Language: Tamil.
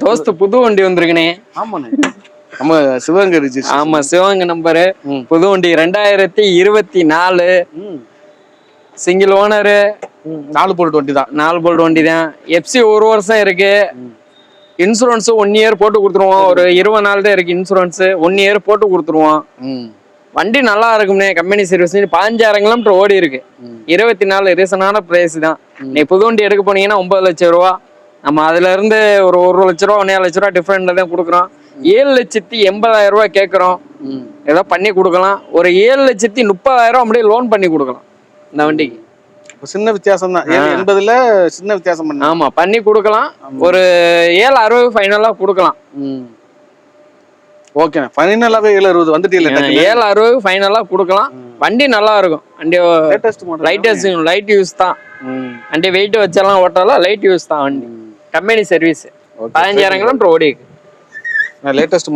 தோஸ்து புது வண்டி வந்திருக்குனே. ஆமாண்ணே, நம்ம சிவகங்கை ரிஜிஸ்ட்ரேஷன். ஆமா, சிவகங்கை நம்பரு, புது வண்டி 2024 சிங்கிள் ஓனரு, 4 போல்ட் வண்டி தான். 4 போல்ட் வண்டி தான். எஃப்சி 1 வருஷம் இருக்கு. இன்சூரன்ஸ் 1 இயர் போட்டு கொடுத்துருவோம். ஒரு 20 நாள் தான் இருக்கு இன்சூரன்ஸ். 1 இயர் போட்டு கொடுத்துருவோம். வண்டி நல்லா இருக்கும்னே. கம்பெனி சர்வீஸ் 15,000 கிலோமீட்டர் ஓடி இருக்கு. 24 ரீசனான பிரைஸ் தான். நீ புது வண்டி எடுக்க போனீங்கன்னா 9 லட்சம் ரூபா. நம்ம அதுல இருந்து ஒரு 1 லட்ச ரூபா 1,5 லட்ச ரூபா டிஃபரெண்ட்ல தான் கொடுக்குறோம். 7,80,000 ரூபாய் கேட்கறோம். ஏதோ பண்ணி கொடுக்கலாம். ஒரு 7,30,000 அப்படியே லோன் பண்ணி கொடுக்கலாம் இந்த வண்டிக்கு. சின்ன வித்தியாசம் தான். 80ல சின்ன வித்தியாசம் பண்ண. ஆமா, பண்ணி கொடுக்கலாம். ஒரு 7,60 ஃபைனலா கொடுக்கலாம். ஓகே, ஃபைனலாவே 7,60 வந்துட்டீங்க. 7,60 ஃபைனலா கொடுக்கலாம். வண்டி நல்லா இருக்கும். வண்டி லைட் யூஸ் தான். வண்டி வெயிட் வச்செல்லாம் ஓட்டலாம். லைட் யூஸ் தான் வண்டி. கம்பெனி சர்வீஸ் 15,000 கிலோமீட்டர் ஓடி இருக்கு. லேட்டஸ்ட்